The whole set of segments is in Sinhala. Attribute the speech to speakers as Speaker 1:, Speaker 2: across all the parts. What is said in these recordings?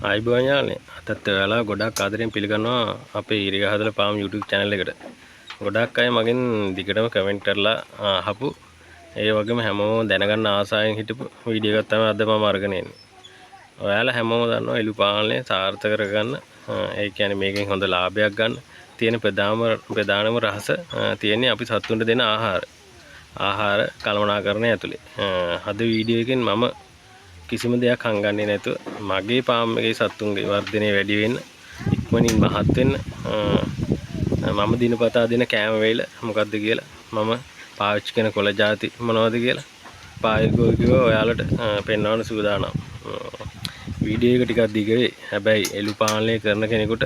Speaker 1: ආයිබෝන් යාළුවනේ අතත් ඔයාලා ගොඩක් ආදරෙන් පිළිගන්නවා අපේ ඉරිගහ හදලා පාම් YouTube channel එකට. ගොඩක් අය මගෙන් දිගටම කමෙන්ට් කරලා අහපු ඒ වගේම හැමෝම දැනගන්න ආසාවෙන් හිටපු වීඩියෝ එකක් තමයි අද මම අරගෙන එන්නේ. ඔයාලා හැමෝම දන්නවා එළු පාලනය සාර්ථක කරගන්න ඒ කියන්නේ මේකෙන් හොඳ ලාභයක් ගන්න තියෙන ප්‍රධානම රහස තියෙන්නේ අපි සතුන්ට දෙන ආහාර කළමනාකරණය ඇතුලේ. අද වීඩියෝ එකෙන් මම කිසිම දෙයක් හංගන්නේ නැතුව මගේ පාම් එකේ සතුන්ගේ වර්ධනය වැඩි වෙන්න ඉක්මනින් මහත් වෙන්න මම දිනපතා දෙන කෑම වේල මොකක්ද කියලා මම පාවිච්චි කරන කොළ ಜಾති මොනවද කියලා ප්‍රායෝගිකව ඔයාලට පෙන්වන්න සූදානම්. වීඩියෝ එක ටිකක් දිග වෙයි. හැබැයි එළු පාලනය කරන කෙනෙකුට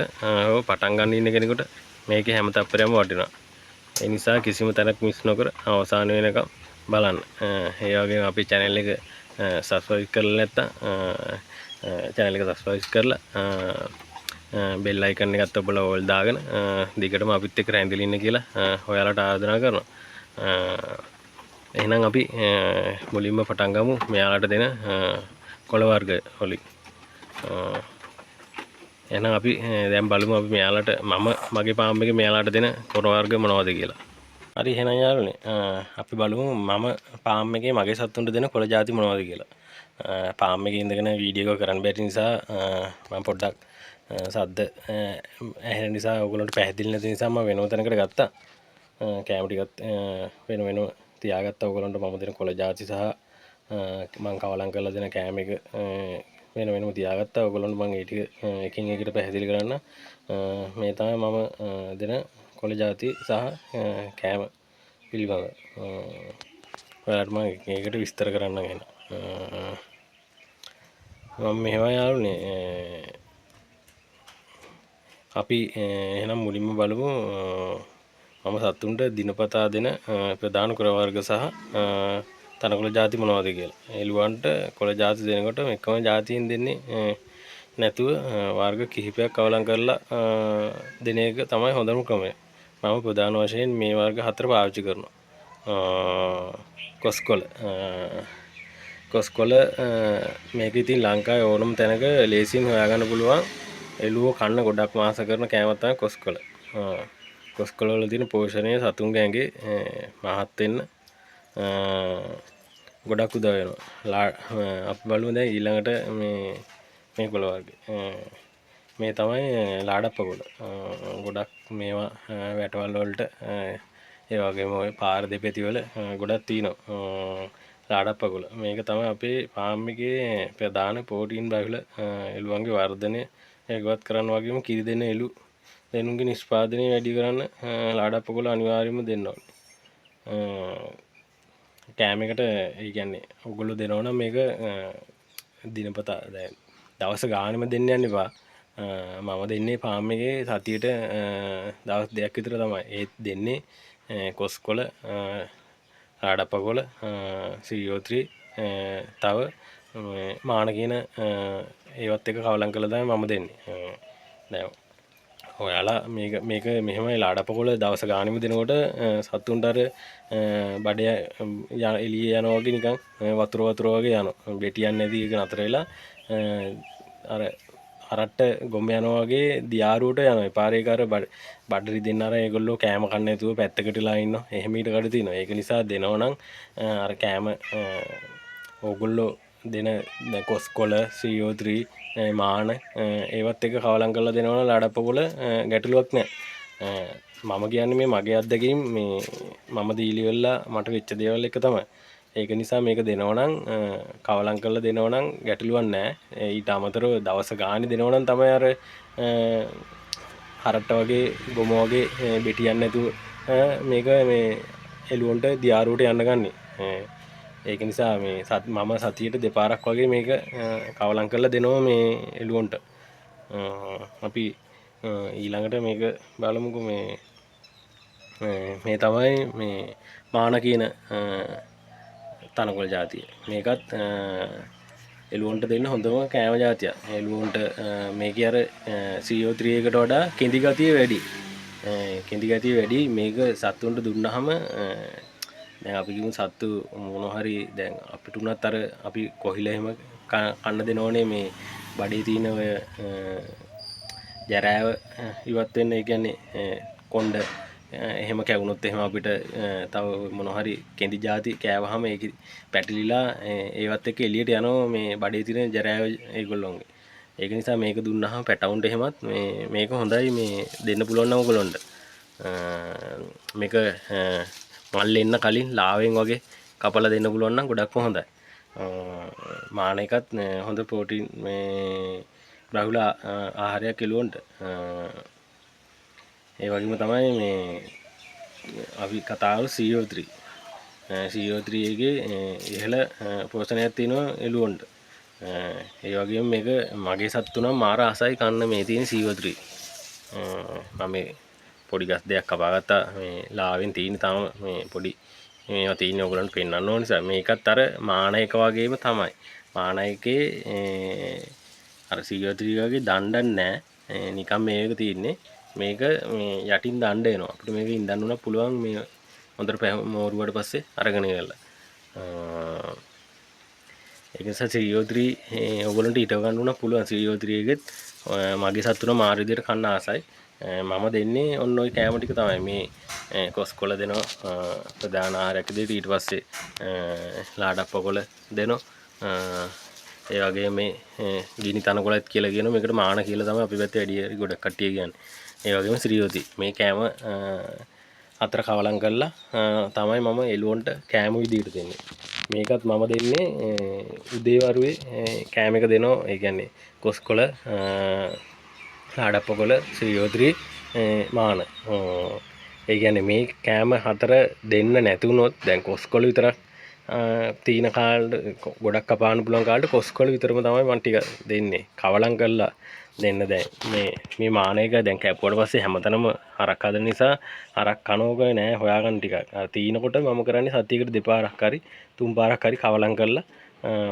Speaker 1: පටන් ගන්න ඉන්න කෙනෙකුට මේකේ හැම තත්පරයක්ම වටිනවා. ඒ නිසා කිසිම තැනක් මිස් නොකර අවසාන වෙනකම් බලන්න. ඒ වගේම අපේ channel එක subscribe කරලා නැත්නම් channel එක subscribe කරලා bell icon එකත් ඔබලා ඕල් දාගෙන දිගටම අපිත් එක්ක රැඳිලා ඉන්න කියලා ඔයාලට ආරාධනා කරනවා. එහෙනම් අපි මුලින්ම පටන් ගමු මෙයාලට දෙන කොළ වර්ග වලින්. එහෙනම් අපි දැන් බලමු අපි මෙයාලට මගේ පාම් එකේ මෙයාලට දෙන කොළ වර්ග මොනවද කියලා. හරි එහෙනම් යාළුවනේ අපි බලමු මම පාම් එකේ මගේ සතුන්ට දෙන කොළ ಜಾති මොනවද කියලා. පාම් එකේ ඉඳගෙන වීඩියෝ එක කරන්න බැරි නිසා මම පොඩ්ඩක් සද්ද ඇහෙන නිසා ඔයගොල්ලන්ට පැහැදිලි නැති නිසා මම වෙනම තැනකට ගත්තා. කැම ටිකත් වෙනම තියාගත්තා ඔයගොල්ලන්ට මම දෙන කොළ ಜಾති සහ මම කවලම් කරලා දෙන කැම එක වෙනම තියාගත්තා. ඔයගොල්ලන්ට මම ඒ ටික එකින් එකට පැහැදිලි කරන්න. මේ තමයි මම දෙන කොළ ಜಾති සහ කෑම පිළිබඳ ඔයාලට මම එකට විස්තර කරන්න ගැන මම මෙහෙම යාළුවනේ අපි එහෙනම් මුලින්ම බලමු මම සතුන්ට දිනපතා දෙන ප්‍රධාන කොළ වර්ග සහ තනකොළ ಜಾති මොනවද කියලා. එළුවන්ට කොළ ಜಾති දෙනකොට එකම ಜಾතියෙන් දෙන්නේ නැතුව වර්ග කිහිපයක් කවලම් කරලා දෙන එක තමයි හොඳම ක්‍රමය. මම ප්‍රධාන වශයෙන් මේ වර්ග 4 පාවිච්චි කරනවා. කොස්කොළ මේක ඉතින් ලංකාවේ ඕනම තැනක ලේසියෙන් හොයාගන්න පුළුවන්. එළුවෝ කන්න ගොඩක් මාස කරන කෑම තමයි කොස්කොළ. කොස්කොළ වල තියෙන පෝෂණය සතුන්ගේ ඇඟේ මහත් වෙන්න ගොඩක් උදව් වෙනවා. අපි බලමු දැන් ඊළඟට මේ කොළ වර්ග. මේ තමයි ලාඩප්පකොළ. ගොඩක් මේවා වැටවල් වලට ඒ වගේම ඔය පාර දෙපැති වල ගොඩක් තියෙනවා ලාඩප්පකොළ. මේක තමයි අපේ ෆාම් එකේ ප්‍රධාන ප්‍රෝටීන් බහුල එළුවන්ගේ වර්ධනය ඒකවත් කරන්න වගේම කිරි දෙන එළු දෙනුන්ගේ නිෂ්පාදනය වැඩි කරන්න ලාඩප්පකොළ අනිවාර්යයෙන්ම දෙන්න ඕනේ. කෑම එකට ඒ කියන්නේ ඔයගොල්ලෝ දෙනවා නම් මේක දිනපතා දැන් දවස් ගානෙම දෙන්න යන්න එපා. මම දෙන්නේ ෆාම් එකේ සතියට දවස් 2ක් විතර තමයි. ඒත් දෙන්නේ කොස්කොළ, ලාඩප්පකොළ, CO3 තව මාන කියන ඒවත් එක කවලම් කරලා තමයි මම දෙන්නේ. දැන් ඔයාලා මේක මෙහෙමයි ලාඩප්පකොළ දවස් ගානෙම දෙනකොට සතුන්ට අර බඩය එළිය යනවා වගේ නිකන් වතුර වගේ යනවා. බෙටියක් නැති එක නතර වෙලා අර හරට්ට ගොම යනවා වගේ දියාරුවට යනවා. ඒ පාරේ කාර බඩ රිදෙන්න අර ඒගොල්ලෝ කෑම කන්න නැතුව පැත්තකටලා ඉන්නවා. එහෙම ඊට කඩ තියෙනවා. ඒක නිසා දෙනවා නම් අර කෑම ඕගොල්ලෝ දෙන කොස්කොළ CO3 මාන ඒවත් එක කවලම් කරලා දෙනවා නම් ලාඩප්පකොළ ගැටලුවක් නැහැ. මම කියන්නේ මේ මගේ අත්දැකීම් මේ මම දීලි වෙලා මට වෙච්ච දේවල් එක තමයි. ඒක නිසා මේක දෙනවා නම් කවලම් කරලා දෙනවා නම් ගැටලුවක් නැහැ. ඊට අමතරව දවස් ගානේ දෙනවා නම් තමයි අර හරට්ට වගේ ගොම වගේ බෙටියක් නැතුව මේක මේ එළුවන්ට දියාරුවට යන්න ගන්නේ. ඒක නිසා මේ මම සතියට දෙපාරක් වගේ මේක කවලම් කරලා දෙනවා මේ එළුවන්ට. අපි ඊළඟට මේක බලමුකෝ මේ තමයි මේ මාන කියන තනකොළ ಜಾතිය. මේකත් එළුවන්ට දෙන්න හොඳම කෑම ಜಾතියක්. එළුවන්ට මේකේ අර CO3 එකට වඩා කෙඳි ගතිය වැඩි. මේක සත්තුන්ට දුන්නාම දැන් අපි කිව්ව සත්තු මොන හරි දැන් අපිට උනත් අර අපි කොහිල එහෙම කන්න දෙනෝනේ මේ බඩේ තියෙන ඔය ජරාව ඉවත් වෙන්න. ඒ කියන්නේ කොණ්ඩ එහෙම කැවුනොත් එහෙම අපිට තව මොන හරි කෙඳි ಜಾති කෑවහම ඒක පැටලිලා ඒවත් එක්ක එළියට යනවා මේ බඩේ තියෙන ජරාව ඒගොල්ලොන්ගේ. ඒක නිසා මේක දුන්නාම පැටවුන්ට එහෙමත් මේක හොඳයි මේ දෙන්න පුළුවන් නම් ඔයගොල්ලොන්ට. මේක මල් එන්න කලින් ලාවෙන් වගේ කපලා දෙන්න පුළුවන් නම් ගොඩක්ම හොඳයි. මාන එකත් හොඳ ප්‍රෝටීන් මේ බහුල ආහාරයක් එළුවන්ට. ඒ වගේම තමයි මේ අපි කතාව CO3 එකේ ඉහළ පෝෂණයක් තියෙනවා එළුවන්ට. ඒ වගේම මේක මගේ සත්තු නම් මාර ආසයි කන්න මේ තියෙන CO3. මම පොඩි ගස් දෙයක් කපාගත්තා මේ ලාවෙන් තියෙන තාම මේ පොඩි මේවා තියෙන ඔයගලන්ට පෙන්වන්න ඕන නිසා. මේකත් අර මාන එක වගේම තමයි. මාන එකේ අර CO3 වගේ දණ්ඩක් නැහැ. නිකන් මේක තියෙන්නේ. මේක මේ යටින් දණ්ඩ එනවා. අපිට මේක ඉඳන් උනත් පුළුවන් මේ හොඳට මෝරුවට පස්සේ අරගෙන ගිහලා. ඒක නිසා CO3 ඔයගලන්ට ඊට ගන්න උනත් පුළුවන්. CO3 එකෙත් මගේ සතුන මාර විදියට කන්න ආසයි. මම දෙන්නේ ඔන්න ඔය කෑම ටික තමයි. මේ කොස්කොල දෙනවා ප්‍රධාන ආහාරයක් විදියට. ඊට පස්සේ ලාඩප්පකොළ දෙනවා. ඒ වගේ මේ ගිනි තනකොළත් කියලා කියන මේකට මාන කියලා තමයි අපි පැත්තේ වැඩි ගොඩක් කට්ටිය කියන්නේ. ඒ වගේම ශ්‍රීයෝති මේ කෑම අතර කවලම් කරලා තමයි මම එළුවන්ට කෑම විදියට දෙන්නේ. මේකත් මම දෙන්නේ උදේවරුේ කෑම එක දෙනවා. ඒ කියන්නේ කොස්කොළ ලාඩප්පකොළ ශ්‍රීයෝත්‍රි මාන. ඒ කියන්නේ මේ කෑම හතර දෙන්න නැතුනොත් දැන් කොස්කොළ විතරක් තීන කාලට ගොඩක් කපාන්න පුළුවන් කාලට කොස්කොළ විතරම තමයි මම ටික දෙන්නේ. කවලම් කරලා දෙන්න. දැන් මේ මාන එක දැන් කැපුවට පස්සේ හැමතැනම හරක් හදන නිසා හරක් කනෝක නෑ හොයාගන්න ටිකක්. තීනකොට මම කරන්නේ සතියකට දෙපාරක් හරි තුන් පාරක් හරි කවලම් කරලා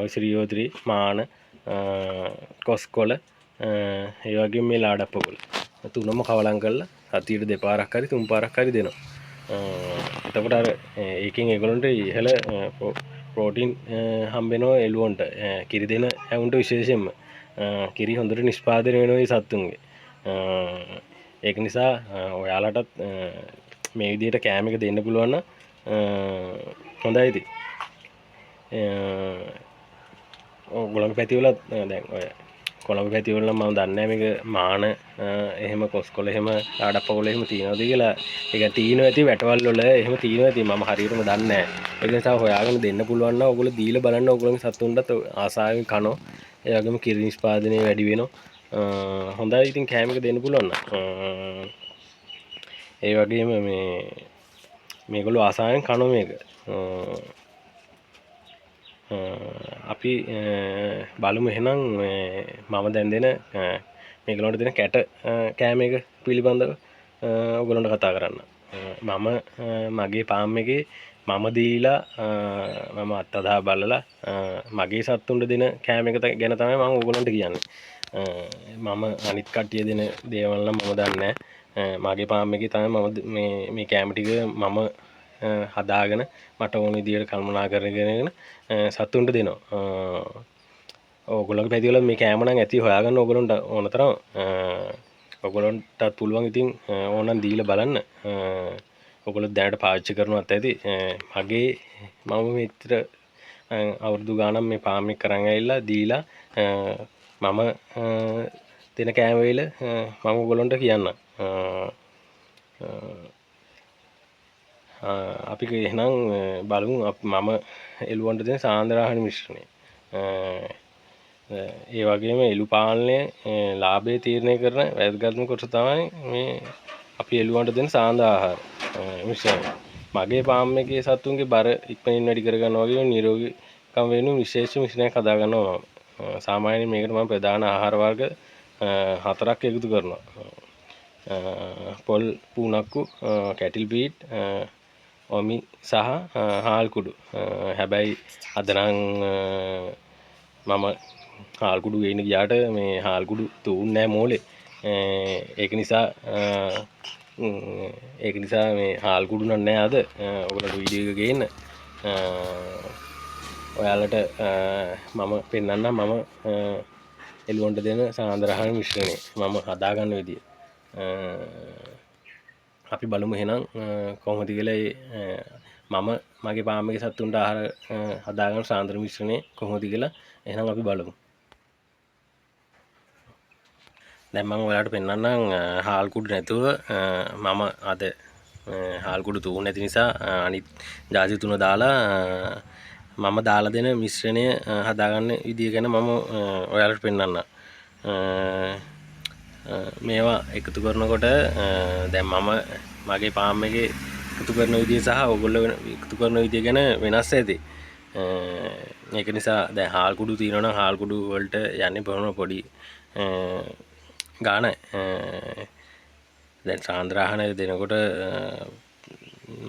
Speaker 1: ඔය ශ්‍රීයෝත්‍රි මාන කොස්කොළ ඒ වගේම මේ ලාඩප්පකොළ තුනම කවලම් කරලා සතියට දෙපාරක් හරි තුන් පාරක් හරි දෙනවා. එතකොට අර ඒකෙන් ඒගොල්ලන්ට ඉහළ ප්‍රෝටීන් හම්බෙනවා එළුවන්ට. කිරි දෙන ඇවුන්ට විශේෂයෙන්ම කිරි හොඳට නිෂ්පාදනය වෙනවා මේ සත්තුන්ගේ. ඒක නිසා ඔයාලටත් මේ විදිහට කෑම එක දෙන්න පුළුවන් නම් හොඳයි. ඉතින් ඔයගොල්ලන්ගේ පැතිවල දැන් ඔය කොළඹ පැතිවල නම් මම දන්නේ නැහැ මේක මාන එහෙම කොස්කොළ එහෙම ලාඩප්පකොළ එහෙම තියනවද කියලා. ඒක තියෙනවා ඇති වැටවල් වල එහෙම තියෙනවා ඇති. මම හරියටම දන්නේ නැහැ. ඒක නිසා හොයාගෙන දෙන්න පුළුවන් නම් ඔයගොල්ලෝ දීලා බලන්න. ඔයගොල්ලන්ගේ සතුන්ටත් ආසාවෙන් කනවා. ඒ වගේම කිරි නිෂ්පාදනය වැඩි වෙනවා. හොඳයි ඉතින් කෑම එක දෙන්න පුළුවන් නම්. ඒ වගේම මේගොල්ලෝ ආසාවෙන් කනවා මේක. අපි බලමු එහෙනම් මම දැන් දෙන මේගොල්ලන්ට දෙන කැට කෑම එක පිළිබඳව ඔයගොල්ලන්ට කතා කරන්න. මම මගේ ෆාම් එකේ මම දීලා මම අත්අදා බලලා මගේ සත්තුන්ට දෙන කෑම එක ගැන තමයි මම ඔයගොල්ලන්ට කියන්නේ. මම අනිත් කට්ටිය දෙන දේවල් නම් මම දන්නේ නැහැ. මගේ ෆාම් එකේ තමයි මම මේ කෑම ටික මම හදාගෙන මට ඕන විදියට කල්පනා කරගෙන සතුන්ට දෙනවා. ඔයගොල්ලන්ගේ පැතිවල මේ කෑම නම් ඇති හොයාගන්න ඔයගොල්ලන්ට ඕන තරම්. ඔයගොල්ලන්ටත් පුළුවන් ඉතින් ඕනනම් දීලා බලන්න. ඔයගොල්ලෝ දැනට පාවිච්චි කරනවත් ඇති. මගේ මම මෙච්චර අවුරුදු ගාණක් මේ ෆාම් එක කරන් ඇවිල්ලා දීලා මම දෙන කෑම වේල මම ඔයගොල්ලන්ට කියන්නම්. අපි එහෙනම් බලමු මම එළුවන්ට දෙන සාන්ද්‍රාහාර මිශ්‍රණය. ඒ වගේම එළු පාලනය ලාභය තීරණය කරන වැදගත්ම කොටස තමයි මේ අපි එළුවන්ට දෙන සාන්ද්‍ර ආහාර මිශ්‍රණය. මගේ ෆාම් එකේ සතුන්ගේ බර ඉක්මනින් වැඩි කරගන්නවා වගේ නිරෝගීකම් වෙනුවෙන් විශේෂ මිශ්‍රණයක් හදා ගන්නවා මම. සාමාන්‍යයෙන් මේකට මම ප්‍රධාන ආහාර වර්ග 4ක් එකතු කරනවා. පොල් පූනක්කු, කැටිල් බීට්, ඔමි සහ හාල් කුඩු. හැබැයි අද නම් මම හාල් කුඩු ගේන්න ගියාට මේ හාල් කුඩු තුන්නේ නැහැ මෝලේ. ඒක නිසා මේ හාල් කුඩු නැහැ අද. ඔයගොල්ලෝ වීඩියෝ එක ගේන්න. ඔයාලට මම පෙන්නන්නම් මම එළුවන්ට දෙන සාන්ද්‍රාහන මිශ්‍රණය මම හදාගන්න විදිය අපි බලමු එහෙනම් කොහොමද කියලා මම මගේ පාමගේ සත්තුන්ට ආහාර හදාගන්න සාන්ද්‍ර මිශ්‍රණය කොහොමද කියලා එහෙනම් අපි බලමු. දැන් මම ඔයාලට පෙන්නන්නම් හාල් කුඩු නැතුව මම අද හාල් කුඩු තුන නැති නිසා අනිත් ජාති තුන දාලා මම දාලා දෙන මිශ්‍රණය හදාගන්න විදිය ගැන මම ඔයාලට පෙන්නන්නම්. මේවා එකතු කරනකොට දැන් මම මගේ පාම් එකේ එකතු කරන විදිය සහ ඔයගොල්ලෝ එකතු කරන විදිය ගැන වෙනස් ඇති. ඒක නිසා දැන් හාල් කුඩු තියෙනවා නම් හාල් කුඩු වලට යන්නේ බොහොම පොඩි ගාන. දැන් සාන්ද්‍රාහන දෙනකොට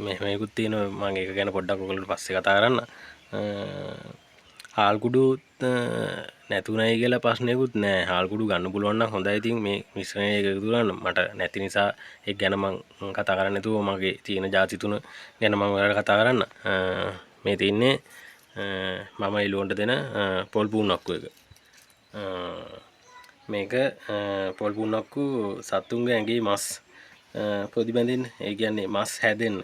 Speaker 1: මේකුත් තියෙනවා මම ඒක ගැන පොඩ්ඩක් ඔයගොල්ලන්ට පස්සේ කතා කරන්න. හාල් කුඩු නැතුණයි කියලා ප්‍රශ්නයකුත් නෑ. හාල් කුඩු ගන්න පුළුවන් නම් හොඳයි. ඉතින් මේ මිශ්‍රණය එකතු කරන්න මට නැති නිසා ඒක ගැන මම කතා කරන්නේ නැතුව මගේ තියෙන ಜಾති තුන ගැන මම ඔයාලට කතා කරන්න. මේ තින්නේ මම එළුවන්ට දෙන පොල් පුන්නක්කු එක. මේක පොල් පුන්නක්කු සත්තුන්ගේ ඇඟේ මස් පොදි බැඳෙන්න, ඒ කියන්නේ මස් හැදෙන්න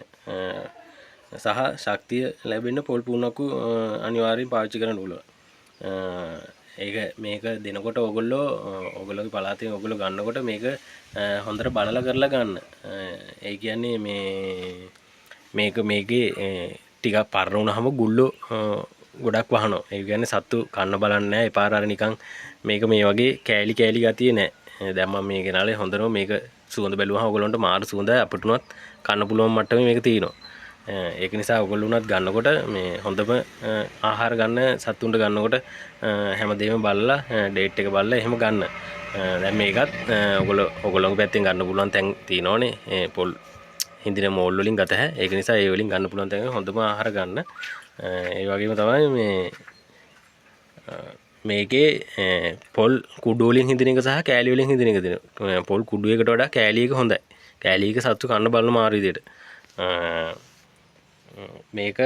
Speaker 1: සහ ශක්තිය ලැබෙන්න පොල් පුන්නක්කු අනිවාර්යෙන් පාවිච්චි කරන්න පුළුවන්. ඒක මේක දෙනකොට ඔයගොල්ලෝගේ පළාතෙන් ඔයගොල්ලෝ ගන්නකොට මේක හොඳට බලලා කරලා ගන්න. ඒ කියන්නේ මේකේ ටිකක් පරණ වුණාම ගුල්ලෝ ගොඩක් වහනවා. ඒ කියන්නේ සත්තු කන්න බලන්නේ නැහැ. එපාර අර නිකන් මේක මේ වගේ කෑලි ගතිය නැහැ. දැන් මම මේ ගෙනාලේ හොඳනම මේක සුවඳ බැලුවහම ඔයගොල්ලන්ට මාරු සුවඳයි. අපිට උනත් කන්න පුළුවන් මට්ටමේ මේක තියෙනවා. ඒක නිසා ඔයගොල්ලෝ උනත් ගන්නකොට මේ හොඳම ආහාර ගන්න සත්තුන්ට ගන්නකොට හැමදේම බලලා ඩේට් එක බලලා එහෙම ගන්න. දැන් මේකත් ඔයගොල්ලෝගේ පැත්තෙන් ගන්න පුළුවන් තැන් තියෙනවනේ. පොල් හින්දින මෝල් වලින් ගත හැ. ඒක නිසා ඒ වලින් ගන්න පුළුවන් තැන් හොඳම ආහාර ගන්න. ඒ වගේම තමයි මේකේ පොල් කුඩු වලින් හින්දින එක සහ කෑලි වලින් හින්දින එක දෙනවා. පොල් කුඩු එකට වඩා කෑලි එක හොඳයි. කෑලි එක සත්තු කන්න බලන මාරු විදියට. මේක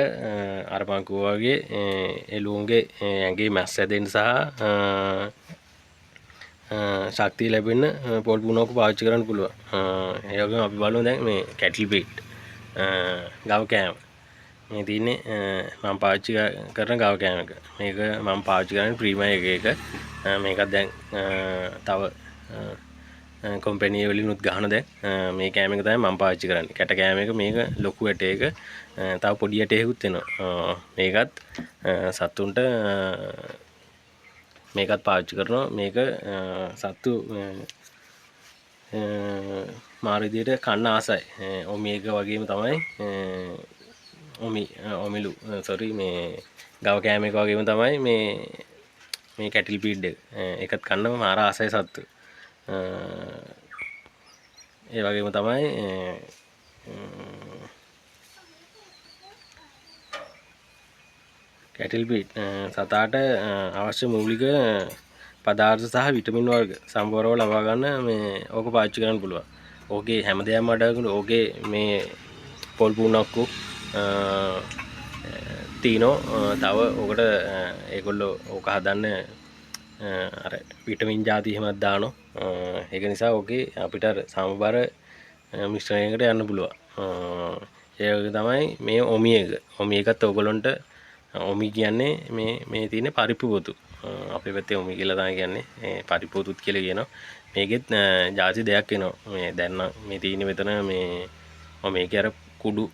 Speaker 1: අර මං කිව්වා වගේ එළුවන්ගේ ඇඟේ මැස් හැදෙන්න සහ ශක්තිය ලැබෙන්න පොල් පුන්නක්කු පාවිච්චි කරන්න පුළුවන්. ඒ වගේම අපි බලමු දැන් මේ කැටල් බීට් ගව කෑම. මේ තියෙන්නේ මම පාවිච්චි කරන ගව කෑම එක. මේක මම පාවිච්චි කරන්නේ ප්‍රීමියම් එක. මේකත් දැන් තව කම්පැනි වලිනුත් ගහන දැන් මේ කෑම එක තමයි මම පාවිච්චි කරන්නේ. කැට කෑම එක මේක ලොකු ඇට එක. තව පොඩි ඇටයකුත් එනවා. මේකත් සත්තුන්ට මේකත් පාවිච්චි කරනවා. මේක සත්තු මාර විදියට කන්න ආසයි. ඔමි එක වගේම තමයි ඔමිලු සොරි මේ ගව කෑම එක වගේම තමයි මේ කැටිල් පීඩ් එක. ඒකත් කන්නම මාර ආසයි සත්තු. ඒ වගේම තමයි කැටිල් පීඩ් සතාට අවශ්‍ය මූලික පදාර්ථ සහ විටමින් වර්ග සම්පූර්ණව ලබා ගන්න මේ ඕක පාවිච්චි කරන්න පුළුවන්. ඕකේ හැමදේම අඩගෙන ඕකේ මේ පොල් පුන්නක්කු තීනෝ තව ඕකට ඒගොල්ලෝ ඕක හදන්න අර විටමින් ಜಾති එහෙමත් දානවා. ඒක නිසා ඕකේ අපිට අර සමබර මිශ්‍රණයකට යන්න පුළුවන්. ඒ වගේ තමයි මේ ඔමි එක. ඔමි එකත් ඕගොල්ලන්ට ඔමි කියන්නේ මේ තියෙන පරිප්පු පොතු. අපේ පැත්තේ ඔමි කියලා තමයි කියන්නේ. පරිප්පු පොතුත් කියලා කියනවා. මේකෙත් ಜಾති දෙකක් එනවා. මේ දැන් මේ තියෙන මෙතන මේකේ අර කුඩු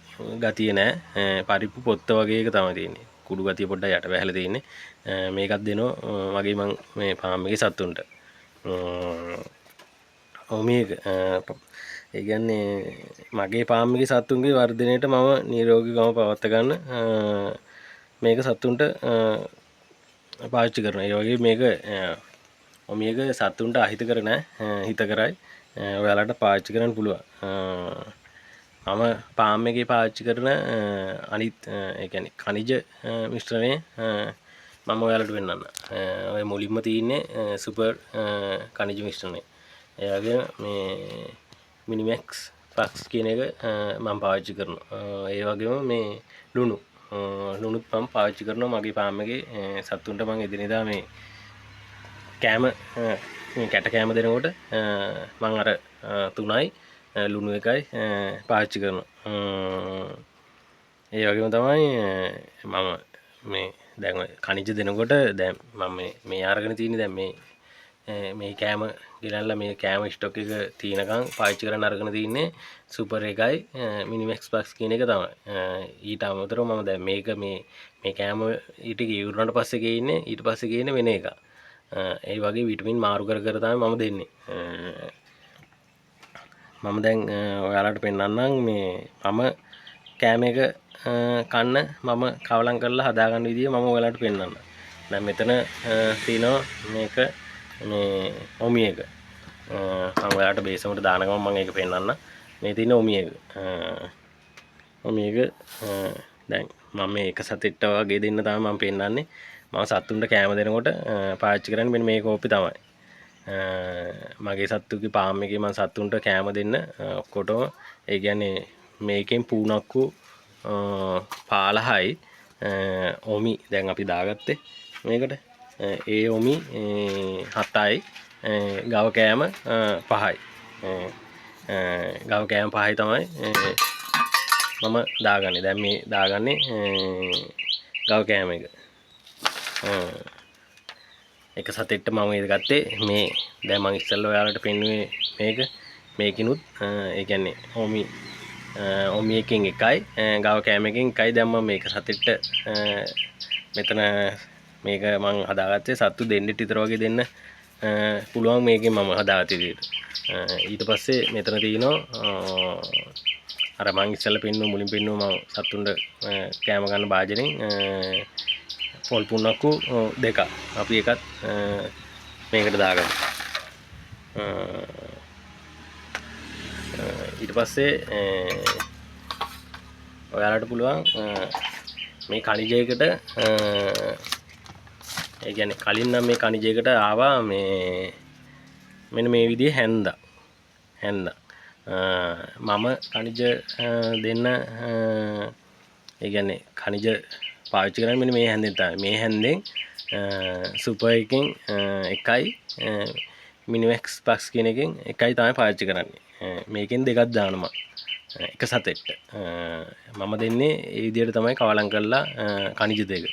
Speaker 1: ගතිය නැහැ. පරිප්පු පොත්ත වගේ එක තමයි තියෙන්නේ. කුඩු ගතිය පොඩ්ඩක් යට බැහැලා තියෙන්නේ. මේකත් දෙනවා වගේ මං මේ ෆාම් එකේ සත්තුන්ට. මේක ඒ කියන්නේ මගේ ෆාම් එකේ සත්තුන්ගේ වර්ධනයට මම නිරෝගීකම පවත්වා ගන්න මේක සත්තුන්ට පාවිච්චි කරනවා. ඒ වගේ මේක මේක සත්තුන්ට අහිතකර නැහැ. හිතකරයි. ඔයාලට පාවිච්චි කරන්න පුළුවන්. මම පාම් එකේ පාවිච්චි කරන අනිත් ඒ කියන්නේ ඛනිජ මිශ්‍රණය මම ඔයාලට වෙන්නන්න. ඔය මුලින්ම තියෙන්නේ සුපර් ඛනිජ මිශ්‍රණය. ඒ වගේම මේ මිනිමැක්ස් ෆ්ලක්ස් කියන එක මම පාවිච්චි කරනවා. ඒ වගේම මේ ලුණුත් මම පාවිච්චි කරනවා මගේ පාම් එකේ සත්තුන්ට. මම එදිනෙදා මේ කෑම කැට කෑම දෙනකොට මං අර 3යි ලුණු 1යි පාවිච්චි කරනවා. ඒ වගේම තමයි මම මේ දැන් කනිජ දෙනකොට දැන් මම මේ අරගෙන තියෙන්නේ දැන් මේ කෑම ගිලන්ලා මේ කෑම ස්ටොක් එක තියෙනකන් පාවිච්චි කරන්න අරගෙන තින්නේ සුපර් 1යි මිනිමැක්ස් ප්ලස් කියන එක තමයි. ඊට අමතරව මම දැන් මේ කෑම ඊට ඉවරනට පස්සේ ගේන්නේ ඊට පස්සේ ගේන්නේ වෙන එක. ඒ වගේ විටමින් මාරු කර කර තමයි මම දෙන්නේ. මම දැන් ඔයාලට පෙන්නන්නම් මේ මම කෑම එක කන්න මම කවලම් කරලා හදාගන්න විදිය මම ඔයාලට පෙන්නන්නම්. දැන් මෙතන තියෙනවා මේක මේ ඔමි එක. මම ඔයාලට බේසමට දාන ගමන් මම ඒක පෙන්නන්නම්. මේ තියෙන ඔමි එක. ඔමි එක දැන් මම මේ එක සතෙට්ට වගේ දෙන්න තමයි මම පෙන්නන්නේ. මම සත්තුන්ට කෑම දෙනකොට පාවිච්චි කරන්නේ මෙන්න මේ කෝප්පේ තමයි. මගේ සත්තුගේ පාම් එකේ මම සත්තුන්ට කෑම දෙන්න ඔක්කොටම ඒ කියන්නේ මේකෙන් පූනක්කු 15යි ඔමි දැන් අපි දාගත්තේ මේකට. ඒ ඔමි 7යි ගව කෑම 5යි. ගව කෑම 5යි තමයි මම දාගන්නේ. දැන් මේ දාගන්නේ ගව කෑම එක. එක සතෙට්ට මම ඒක ගත්තේ මේ දැන් මම ඉස්සෙල්ලා ඔයාලට පෙන්නුවේ මේකිනුත් ඒ කියන්නේ ඔමි එකෙන් එකයි ගව කෑම එකෙන් එකයි. දැන් මම මේක සතෙට්ට මෙතන මේක මම හදාගත්තේ සත්තු දෙන්නෙත් විතර වගේ දෙන්න පුළුවන් මේකෙන් මම හදාගත්තේ විදිහට. ඊට පස්සේ මෙතන තියෙනවා අර මම ඉස්සෙල්ලා මුලින් පෙන්නුවා මම සත්තුන්ට කෑම ගන්න භාජනෙන් පොල් පුන්නක්කු 2ක් අපි එකත් මේකට දාගන්න. ඊට පස්සේ ඔයාලට පුළුවන් මේ කණිජයකට ඒ කියන්නේ කලින් නම් මේ කණිජයකට ආවා මේ මෙන්න මේ විදිහේ හැන්දා මම කණිජ දෙන්න ඒ කියන්නේ කණිජ පාවිච්චි කරන්නේ මෙන්න මේ හැන්දෙන් තමයි. මේ හැන්දෙන් සුපර් එකෙන් එකයි මිනිමැක්ස් ප්ලස් කියන එකෙන් එකයි තමයි පාවිච්චි කරන්නේ. මේකෙන් දෙකක් දානවා එක සතෙට්ට. මම දෙන්නේ ඒ විදිහට තමයි කවලම් කරලා කණිජ දෙක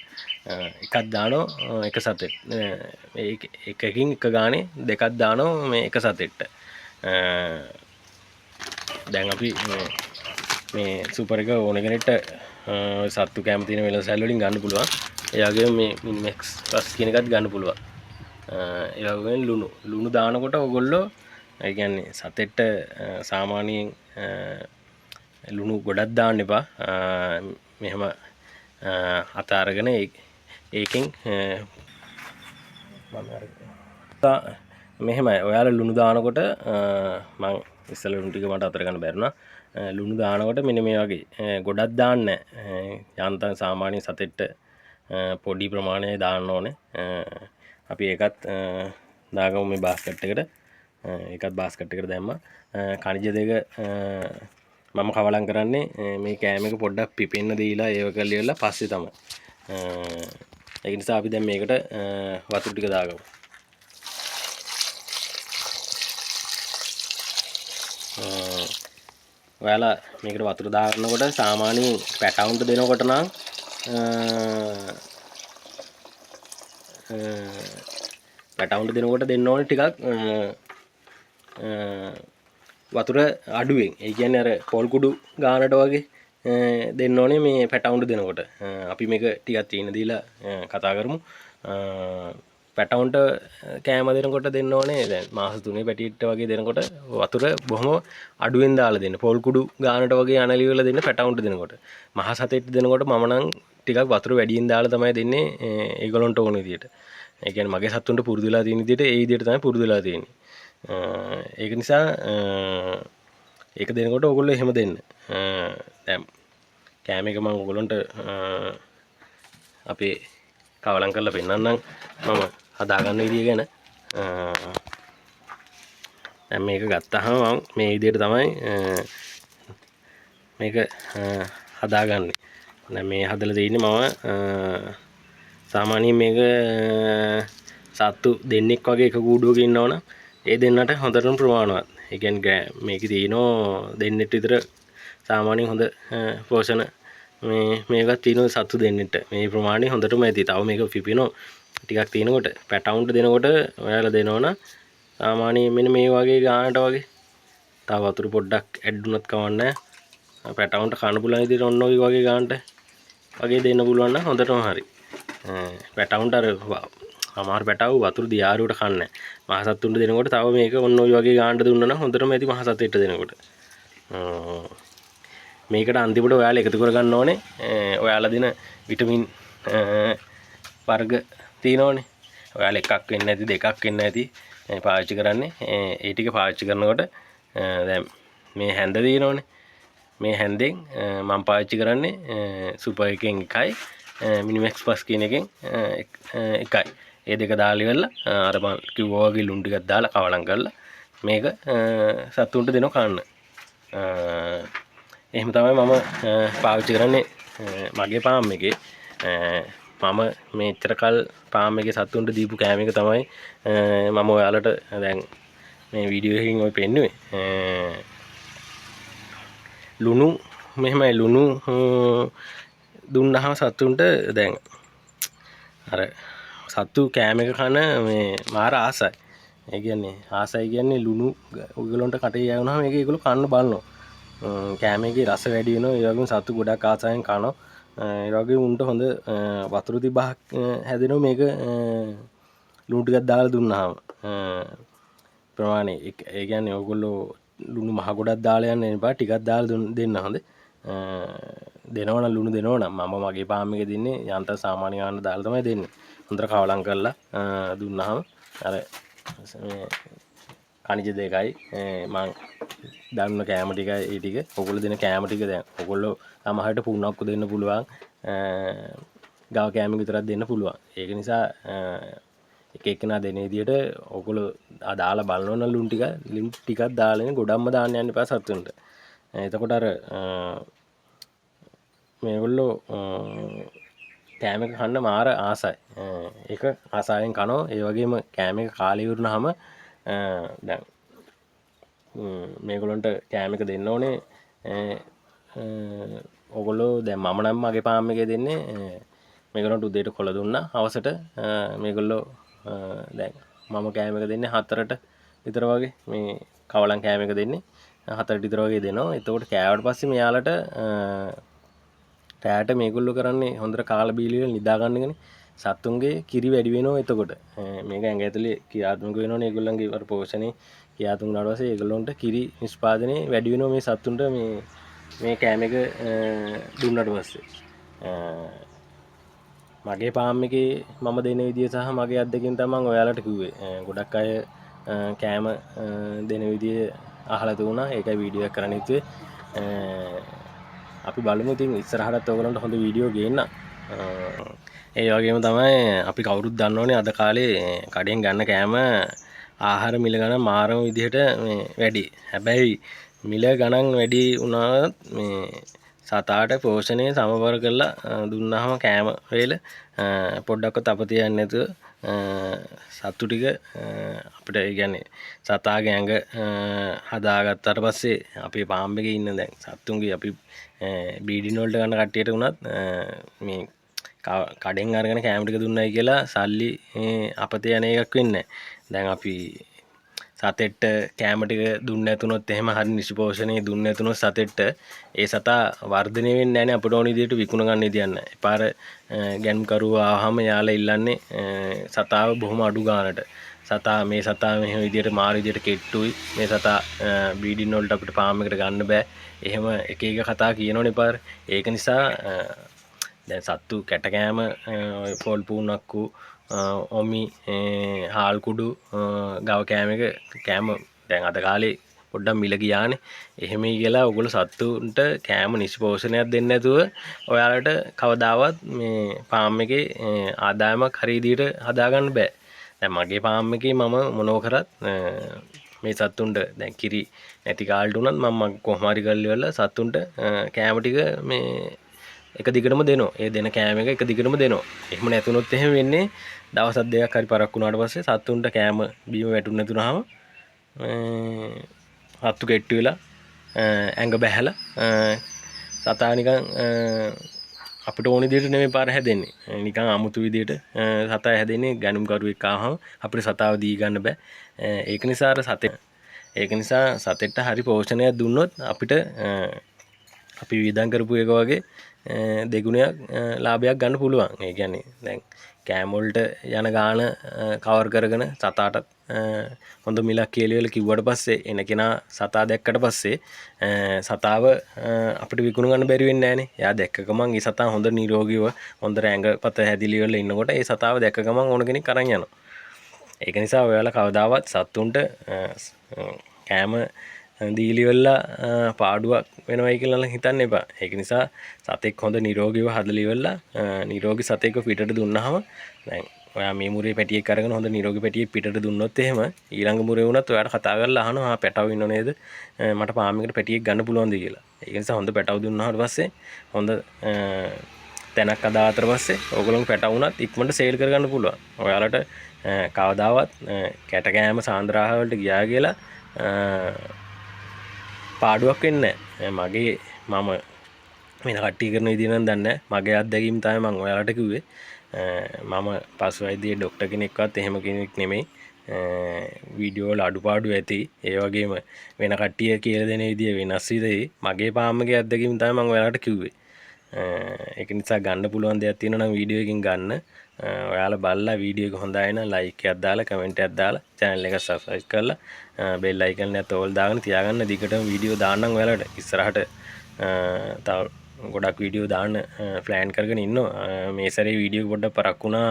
Speaker 1: එකක් දානවා එක සතෙට්. එකකින් එක ගානේ දෙකක් දානවා මේ එක සතෙට්ට. දැන් අපි මේ සුපර් එක ඕන කෙනෙක්ට සත්තු කැම තියෙන වෙළඳසැල් වලින් ගන්න පුළුවන්. ඒ වගේම මේ මිනිමැක්ස් ප්ලස් කියන එකත් ගන්න පුළුවන්. ඒ වගේම ලුණු දානකොට ඔයගොල්ලෝ ඒ කියන්නේ සතෙට්ට සාමාන්‍යයෙන් ලුණු ගොඩක් දාන්න එපා. මෙහෙම අත අරගෙන ඒකෙන් මෙහෙමයි ඔයාලා ලුණු දානකොට මම ඉස්සෙල්ලා ලුණු ටික මට අතර ගන්න බැරුණා. ලුණු දානකොට මෙන්න මේ වගේ ගොඩක් දාන්න යන්තම් සාමාන්‍ය සතෙට්ට පොඩි ප්‍රමාණයක් දාන්න ඕනේ. අපි ඒකත් දාගමු මේ බාස්කට් එකට. ඒකත් බාස්කට් එකට දැම්මා. කණිජ දෙක මම කවලම් කරන්නේ මේ කෑම එක පොඩ්ඩක් පිපෙන්න දීලා ඒව කරලා ඉවරලා පස්සේ තමයි. ඒක නිසා අපි දැන් මේකට වතුර ටික දාගමු. ඔයාලා මේකට වතුර දානකොට සාමාන්‍යයෙන් පැටවුන්ට දෙනකොට නම් පැටවුන්ට දෙනකොට දෙන්න ඕනේ ටිකක් වතුර අඩුවෙන්. ඒ කියන්නේ අර පොල් කුඩු ගානට වගේ දෙන්න ඕනේ මේ පැටවුන්ට දෙනකොට. අපි මේක ටිකක් තීන දීලා කතා කරමු. පැටවුන්ට කෑම දෙනකොට දෙන්න ඕනේ දැන් මාස 3 පැටියෙක්ට වගේ දෙනකොට වතුර බොහොම අඩුවෙන් දාලා දෙන්න. පොල් කුඩු ගානට වගේ අනලි වල දෙන්න පැටවුන්ට දෙනකොට. මහ සතෙක්ට දෙනකොට මම නම් ටිකක් වතුර වැඩියෙන් දාලා තමයි දෙන්නේ ඒගොල්ලන්ට ඕන විදියට. ඒ කියන්නේ මගේ සතුන්ට පුරුදු වෙලා තියෙන විදියට ඒ විදියට තමයි පුරුදු වෙලා තියෙන්නේ. ඒක නිසා ඒක දෙනකොට ඕගොල්ලෝ එහෙම දෙන්න. දැන් කෑම එක මම ඕගොල්ලන්ට අපේ කවලම් කරලා පෙන්නන්නම් මම හදාගන්න විදිය ගැන. දැන් මේක ගත්තාම මම මේ විදියට තමයි මේක හදාගන්නේ. දැන් මේ හදලා තියෙන්නේ මම සාමාන්‍යයෙන් මේක සත්තු දෙන්නෙක් වගේ එක කූඩුවක ඉන්නවනම් ඒ දෙන්නට හොඳටම ප්‍රමාණවත්. ඒ කියන්නේ මේකේ තියෙනවා දෙන්නෙක් විතර සාමාන්‍යයෙන් හොඳ පෝෂණ මේකක් තියෙනවා සත්තු දෙන්නෙට. මේ ප්‍රමාණය හොඳටම ඇති. තව මේක පිපිනෝ ටිකක් තියෙනකොට පැටවුන්ට දෙනකොට ඔයාලා දෙනවනම් සාමාන්‍යයෙන් මෙන්න මේ වගේ ගානට වගේ තව වතුර පොඩ්ඩක් ඇඩ් වුණත් කවන්නේ පැටවුන්ට කන්න පුළුවන් විදිහට ඔන්න ඔය වගේ ගානට වගේ දෙන්න පුළුවන් නම් හොඳටම හරි. පැටවුන්ට අර අමාරු පැටවු වතුර දියාරුවට කන්නේ නැහැ. මහ සත්තුන්ට දෙනකොට තව මේක ඔන්න ඔය වගේ ගානට දුන්නා නම් හොඳටම ඇති මහ සතෙක්ට දෙනකොට. මේකට අන්තිමට ඔයාලා එකතු කරගන්න ඕනේ ඔයාලා දෙන විටමින් වර්ග තියෙනවනේ. ඔයාලා එකක් වෙන්න ඇති දෙකක් වෙන්න ඇති පාවිච්චි කරන්නේ. ඒ ටික පාවිච්චි කරනකොට දැන් මේ හැන්ද තියෙනවනේ. මේ හැන්දෙන් මම පාවිච්චි කරන්නේ සුපර් එකෙන් එකයි මිනිමැක්ස් ප්ලස් කියන එකෙන් එකයි. ඒ දෙක දාලා ඉවරලා අර මම කිව්වා වගේ ලුණු ටිකක් දාලා කවලම් කරලා මේක සතුන්ට දෙනවා කන්න. එහෙම තමයි මම පාවිච්චි කරන්නේ මගේ පාම් එකේ. මම මෙච්චර කල් පාම් එකේ සතුන්ට දීපු කෑම එක තමයි මම ඔයාලට දැන් මේ වීඩියෝ එකකින් ඔය පෙන්නුවේ. ලුණු මෙහෙමයි ලුණු දුන්නාම සතුන්ට දැන් අර සතු කෑම එක කන මේ මාර ආසයි. ඒ කියන්නේ ආසයි කියන්නේ ලුණු ඔයගොල්ලන්ට කටේ යවුනහම මේක ඒගොල්ලෝ කන්න බලනවා. කෑම එකේ රස වැඩි වෙනවා. ඒ වගේම සතු ගොඩක් ආසයෙන් කනවා. ඒ වගේම උන්ට හොඳ වතුර තිබහක් හැදෙනවා මේක ලුණු ටිකක් දාලා දුන්නාම. ප්‍රමාණය ඒ කියන්නේ ඔයගොල්ලෝ ලුණු මහ ගොඩක් දාලා යන්න එපා. ටිකක් දාලා දෙන්න හොඳ. දෙනවනම් ලුණු දෙනවනම් මම මගේ පාම් එකේ දෙන්නේ යන්තම් සාමාන්‍ය ගානට දාලා තමයි දෙන්නේ. හොඳට කවලම් කරලා දුන්නාම අර කනිජ දෙකයි මම දන්න කෑම ටිකයි ඒ ටික ඔයගොල්ලෝ දෙන කෑම ටික දැන් ඔයගොල්ලෝ සමහරට පුන්නක්කු දෙන්න පුළුවන්. ගව කෑම විතරක් දෙන්න පුළුවන්. ඒක නිසා එක එකනා දෙන විදියට ඔයගොල්ලෝ දාලා බලනවා නම් ලුණු ටිකක් දාලා ගොඩක්ම දාන්න යන්න එපා සතුන්ට. එතකොට අර මේගොල්ලෝ කෑම එක කන්න මාර ආසයි. ඒක ආසාවෙන් කනවා. ඒ වගේම කෑම එක කාලේ ඉවරනහම දැන් මේගොල්ලන්ට කෑම එක දෙන්න ඕනේ. ඔයගොල්ලෝ දැන් මම නම් මගේ පාම් එකේ දෙන්නේ මේගොල්ලන්ට උදේට කොළ දුන්නා. හවසට මේගොල්ලෝ දැන් මම කෑම එක දෙන්නේ 4ට විතර වගේ මේ කවලම් කෑම එක දෙන්නේ 4ට විතර වගේ දෙනවා. එතකොට කෑවට පස්සේ මෙයාලට රැට මේගොල්ලෝ කරන්නේ හොඳට කාලා බීලා නිදා ගන්න එකනේ. සත්තුන්ගේ කිරි වැඩි වෙනවා. එතකොට මේක ඇඟ ඇතුලේ ක්‍රියාත්මක වෙනවනේ ඒගොල්ලන්ගේ අර පෝෂණේ ක්‍රියාත්මක වුණාට පස්සේ ඒගොල්ලන්ට කිරි නිෂ්පාදනය වැඩි වෙනවා මේ සත්තුන්ට මේ කෑම එක දුන්නට පස්සේ. මගේ පාම් එකේ මම දෙන විදිය සහ මගේ අත්දැකීම් තමයි මම ඔයාලට කිව්වේ. ගොඩක් අය කෑම දෙන විදිය අහලා තුණා. ඒකයි වීඩියෝ එක කරන්න හිතුවේ. අපි බලමු ඉතින් ඉස්සරහටත් ඔයගලන්ට හොඳ වීඩියෝ ගේන්න. ඒ වගේම තමයි අපි කවුරුත් දන්නවනේ අද කාලේ කඩෙන් ගන්න කෑම ආහාර මිල ගණන් මාරම විදිහට වැඩි. හැබැයි මිල ගණන් වැඩි වුණාත් මේ සතාට පෝෂණය සමබර කරලා දුන්නාම කෑම වේල පොඩ්ඩක්වත් අපතියන්නේ නැතුව සත්තු ටික අපිට ඒ කියන්නේ සතාගේ ඇඟ හදාගත්තාට පස්සේ අපේ පාම් එකේ ඉන්න දැන් සත්තුන්ගේ අපි බීඩින් වලට ගන්න කට්ටියට වුණත් මේ කඩෙන් අරගෙන කෑම ටික දුන්නයි කියලා සල්ලි අපතේ යන එකක් වෙන්නේ නැහැ. දැන් අපි සතෙට්ට කෑම ටික දුන්නේ නැතුනොත් එහෙම හරි නිසි පෝෂණය දුන්නේ නැතුනොත් සතෙට්ට ඒ සතා වර්ධනය වෙන්නේ නැහැ නේ අපිට ඕන විදිහට විකුණ ගන්න ඉදියන්න. එපාර ගැන්කරුවා ආවම යාලා ඉල්ලන්නේ සතාව බොහොම අඩු ගානට. සතා මේ සතා මෙහෙම විදිහට මාර විදිහට කෙට්ටුයි. මේ සතා බීඩින් වලට අපිට පාම් එකට ගන්න බෑ. එහෙම එක එක කතා කියනවනේ පාර. ඒක නිසා දැන් සත්තු කැට කෑම පොල් පුණක්කු ඔමි හාල් කුඩු ගව කෑම එක කෑම දැන් අද කාලේ පොඩ්ඩක් මිල ගියානේ. එහෙම කියලා ඔයගොල්ලෝ සත්තුන්ට කෑම නිෂ්පෝෂණයක් දෙන්නේ නැතුව ඔයාලට කවදාවත් මේ පාම් එකේ ආදායමක් හරි විදිහට හදාගන්න බෑ. දැන් මගේ පාම් එකේ මම මොනව කරත් මේ සත්තුන්ට දැන් කිරි නැති කාලට උනත් මම කොහොම හරි කරලා ඉවරලා සත්තුන්ට කෑම ටික මේ එක දිගටම දෙනවා. ඒ දෙන කෑම එක දිගටම දෙනවා. එහෙම නැතුනොත් එහෙම වෙන්නේ දවස් දෙකක් හරි පරක් වුණාට පස්සේ සත්තුන්ට කෑම බීම වැටුනේ නැතුනහම සත්තු කෙට්ටු වෙලා ඇඟ බැහැලා සතා නිකන් අපිට ඕන විදිහට නෙමෙයි පාර හැදෙන්නේ. නිකන් අමුතු විදිහට සතා හැදෙන්නේ ගණුම් කරුවෙක් ආවම අපිට සතාව දී ගන්න බෑ. ඒක නිසා ඒක නිසා සතෙක්ට හරි පෝෂණයක් දුන්නොත් අපිට අපි වියදම් කරපු එක වගේ දෙගුණයක් ලාභයක් ගන්න පුළුවන්. ඒ කියන්නේ දැන් කෑම වලට යන ගාන කවර් කරගෙන සතාට හොඳ මිලක් කියලා කිව්වට පස්සේ එන කෙනා සතා දැක්කට පස්සේ සතාව අපිට විකුණ ගන්න බැරි වෙන්නේ නැහනේ. එයා දැක්ක ගමන් ඒ සතා හොඳ නිරෝගීව හොඳ ඇඟපත හැදිලි වෙලා ඉන්නකොට ඒ සතාව දැක්ක ගමන් ඕන කෙනෙක් අරන් යනවා. ඒක නිසා ඔයාලා කවදාවත් සත්තුන්ට කෑම දීලි වෙලා පාඩුවක් වෙනවයි කියලා හිතන්න එපා. ඒක නිසා සතෙක් හොඳ නිරෝගීව හදලි වෙලා නිරෝගී සතෙක්ව පිටට දුන්නාම දැන් ඔයා මේ මුරේ පැටියෙක් අරගෙන හොඳ නිරෝගී පැටියෙක් පිටට දුන්නොත් එහෙම ඊළඟ මුරේ වුණත් ඔයාට කතා කරලා අහනවා පැටව ඉන්නව නේද? මට පාම් එකට පැටියෙක් ගන්න පුළුවන්ද කියලා. ඒක නිසා හොඳ පැටව දුන්නාට පස්සේ හොඳ තැනක් අදාතර පස්සේ ඕගොල්ලෝ පැටව වුණත් ඉක්මනට සේල් කරගන්න පුළුවන්. ඔයාලට කවදාවත් කැට කෑම සාන්ද්‍රාහ වලට ගියා කියලා පාඩුවක් වෙන්නේ නැහැ. මගේ මම වෙන කට්ටිය කරන විදිහ නම් දන්නේ නැහැ. මගේ අත්දැකීම් තමයි මම ඔයාලට කිව්වේ. මම පසු වෛද්‍ය ડોක්ටර් කෙනෙක්වත් එහෙම කෙනෙක් නෙමෙයි. වීඩියෝ වල අඩුපාඩු ඇති. ඒ වගේම වෙන කට්ටිය කියලා දෙන විදිය වෙනස් විදිහේ මගේ පාම්මගේ අත්දැකීම් තමයි මම ඔයාලට කිව්වේ. ඒක නිසා ගන්න පුළුවන් දෙයක් තියෙනවා නම් වීඩියෝ එකකින් ගන්න. ඔයාලා බලලා වීඩියෝ එක හොඳයි නම් ලයික් එකක් දාලා කමෙන්ට් එකක් දාලා channel එක subscribe කරලා bell icon එකත් ඕල් දාගෙන තියාගන්න. දිගටම වීඩියෝ දාන්නම් ඔයාලට. ඉස්සරහට තව ගොඩක් වීඩියෝ දාන්න ප්ලෑන් කරගෙන ඉන්නවා. මේ සැරේ වීඩියෝ පොඩ්ඩක් පරක් වුණා.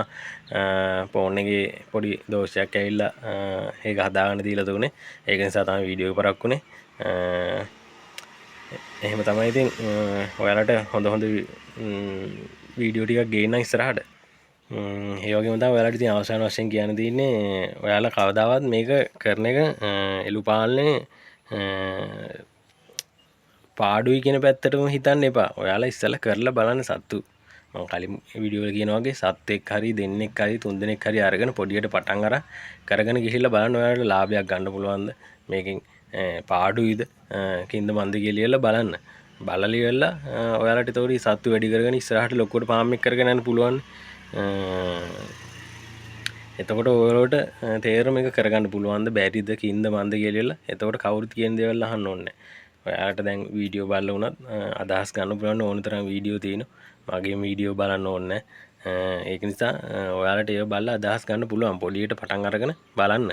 Speaker 1: ෆෝන් එකේ පොඩි දෝෂයක් ඇවිල්ලා ඒක හදාගන්න දීලා දුන්නේ. ඒක නිසා තමයි වීඩියෝ පරක් වුනේ. එහෙම තමයි. ඉතින් ඔයාලට හොඳ වීඩියෝ ටිකක් ගේන්න ඉස්සරහට. ඒ වගේම තමයි ඔයාලට ඉතින් අවසාන වශයෙන් කියන්න තියෙන්නේ ඔයාලා කවදාවත් මේක කරන එක එළු පාලනේ පාඩුයි කියන පැත්තටම හිතන්න එපා. ඔයාලා ඉස්සෙල්ලා කරලා බලන්න සත්තු. මම කලින් වීඩියෝ වල කියනවා වගේ සත්ෙක් හරි දෙන්නෙක් හරි තුන් දෙනෙක් හරි අරගෙන පොඩියට පටන් අරන් කරගෙන ගිහිල්ලා බලන්න ඔයාලට ලාභයක් ගන්න පුළුවන්ද? මේකෙන් පාඩුයිද? කින්ද මන්ද කියලා බලන්න. බලලි වෙලා ඔයාලට ඒතකොට සත්තු වැඩි කරගෙන ඉස්සරහට ලොකුවට ෆාම් එක කරගෙන යන්න පුළුවන්. එතකොට ඔයාලට තේරෙම එක කරගන්න පුළුවන්ද බැරිද කින්ද මන්ද කියලා. එතකොට කවුරුත් කියන දේවල් අහන්න ඕනේ. ඔයාලට දැන් වීඩියෝ බලලා වුණත් අදහස් ගන්න පුළුවන් ඕන තරම් වීඩියෝ තියෙනවා. මගේ වීඩියෝ බලන්න ඕනේ. ඒක නිසා ඔයාලට ඒක බලලා අදහස් ගන්න පුළුවන්. පොඩියට පටන් අරගෙන බලන්න.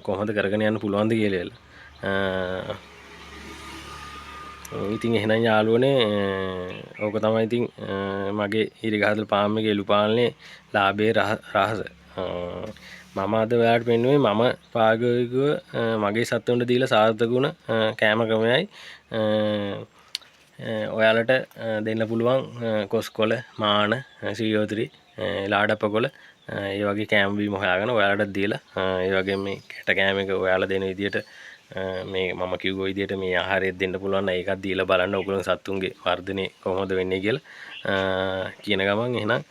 Speaker 1: කොහොමද කරගෙන යන්න පුළුවන්ද කියලා. ඉතින් එහෙනම් යාළුවනේ ඕක තමයි ඉතින් මගේ ඉරිගහදල පාම් එකේ එළු පාලනේ ලාභයේ රහස. මම අද ඔයාලට පෙන්නුවේ මම ප්‍රායෝගිකව මගේ සත්තුන්ට දීලා සාර්ථක වුණ කෑම ක්‍රමයයි ඔයාලට දෙන්න පුළුවන් කොස්කොළ මාන සීයෝතිරි ලාඩප්පකොළ ඒ වගේ කෑම බීම හොයාගෙන ඔයාලට දීලා ඒ වගේ මේ කැට කෑම එක ඔයාලා දෙන විදියට මේ මම කිව්ව විදියට මේ ආහාරය දෙන්න පුළුවන් නම් ඒකත් දීලා බලන්න ඕගොල්ලෝ සත්තුන්ගේ වර්ධනය කොහොමද වෙන්නේ කියලා කියන ගමන් එහෙනම්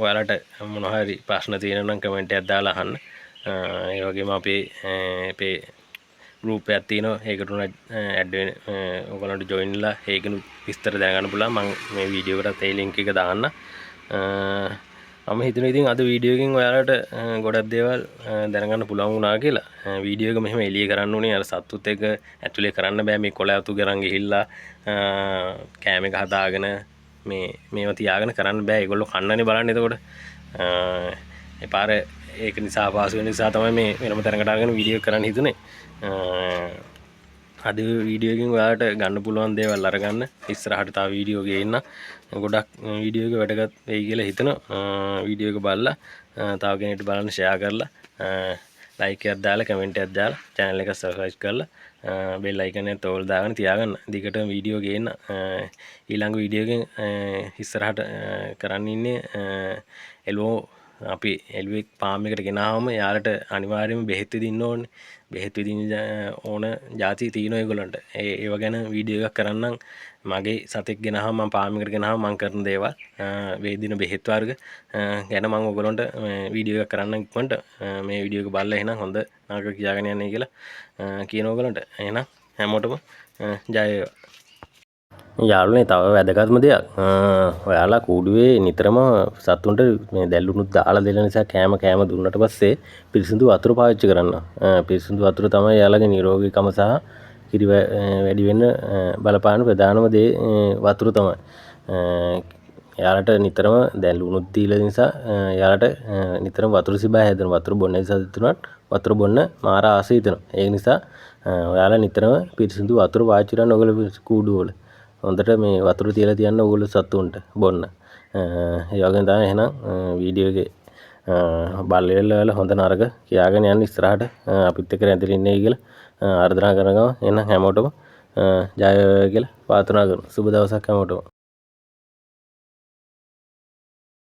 Speaker 1: ඔයාලට මොනවා හරි ප්‍රශ්න තියෙනවා නම් කමෙන්ට් එකක් දාලා අහන්න. ඒ වගේම අපේ ගෲප් එකක් තියෙනවා. ඒකට උන ඇඩ් වෙන ඔයගොල්ලන්ට ජොයින් වෙලා ඒකෙනු විස්තර දැනගන්න පුළුවන්. මම මේ වීඩියෝ එකටත් ඒ ලින්ක් එක දාන්න. මම හිතනවා ඉතින් අද වීඩියෝ එකෙන් ඔයාලට ගොඩක් දේවල් දැනගන්න පුළුවන් වුණා කියලා. වීඩියෝ එක මෙහෙම එළිය කරන්න ඕනේ. අර සත්තුත් එක්ක ඇතුලේ කරන්න බෑ. මේ කොළ අතු ගරන් ගිහිල්ලා කෑම එක හදාගෙන මේවා තියාගෙන කරන්න බෑ. ඒගොල්ලෝ කන්නනේ බලන්නේ. එතකොට එපාර ඒක නිසා අපහසු වෙන නිසා තමයි මේ වෙනම තැනකට අරගෙන වීඩියෝ කරන්න හිතුනේ. අද වීඩියෝ එකකින් ඔයාලට ගන්න පුළුවන් දේවල් අරගන්න. ඉස්සරහට තව වීඩියෝ ගේන්න. ගොඩක් වීඩියෝ එක වැදගත් වෙයි කියලා හිතනවා. වීඩියෝ එක බලලා තව කෙනෙක්ට බලන්න ෂෙයා කරලා ලයික් එකක් දාලා කමෙන්ට් එකක් දාලා channel එක subscribe කරලා bell icon එක තෝල් දාගෙන තියාගන්න. දිගටම වීඩියෝ ගේන්න. ඊළඟ වීඩියෝ එකෙන් ඉස්සරහට කරන්න ඉන්නේ එළුවෝ අපි එළුවෙක් ෆාම් එකට ගෙනාවම යාලට අනිවාර්යයෙන්ම බෙහෙත් විදින්න ඕනේ. බෙහෙත් විදින්න ඕන જાති තියෙනවා ඒගොල්ලන්ට. ඒව ගැන වීඩියෝ එකක් කරන්නම්. මගේ සතෙක් ගෙනාවම මම ෆාම් එකට ගෙනාවම මම කරන දේවල් වේදින බෙහෙත් වර්ග ගැන මම ඔයගොල්ලන්ට වීඩියෝ එකක් කරන්නම් ඉක්මනට. මේ වීඩියෝ එක බලලා එහෙනම් හොඳ නරක කියාගෙන යන්නේ කියලා කියන ඔයගොල්ලන්ට. එහෙනම් හැමෝටම ජය වේවා. යාළුවනේ තව වැදගත්ම දෙයක් ඔයාලා කූඩුවේ නිතරම සතුන්ට මේ දැල්ලුණුත් දාලා දෙන නිසා කෑම දුන්නට පස්සේ පිරිසිදු වතුර පාවිච්චි කරන්න. පිරිසිදු වතුර තමයි යාළගේ නිරෝගීකම සහ කිරි වැඩි වෙන්න බලපාන ප්‍රධානම දේ වතුර තමයි. යාළට නිතරම දැල්ලුණුත් දීලා නිසා යාළට නිතරම වතුර සිබා හැදෙන වතුර බොන්න නිසා තුනට වතුර බොන්න මාර ආසයි හිතෙනවා. ඒ නිසා ඔයාලා නිතරම පිරිසිදු වතුර පාවිච්චි කරන්න ඔයගොල්ලෝ කූඩුව වල. හොඳට මේ වතුර තියලා තියන්න ඕගොල්ලෝ සතුන්ට බොන්න. ඒ වගේම තමයි එහෙනම් වීඩියෝ එකේ බලලා හොඳ නරක කියාගෙන යන්න ඉස්සරහට අපිත් එක්ක රැඳිලා ඉන්නේ කියලා ආරාධනා කරනවා. එහෙනම් හැමෝටම ජය වේවා කියලා ප්‍රාර්ථනා කරනවා. සුබ දවසක් හැමෝටම.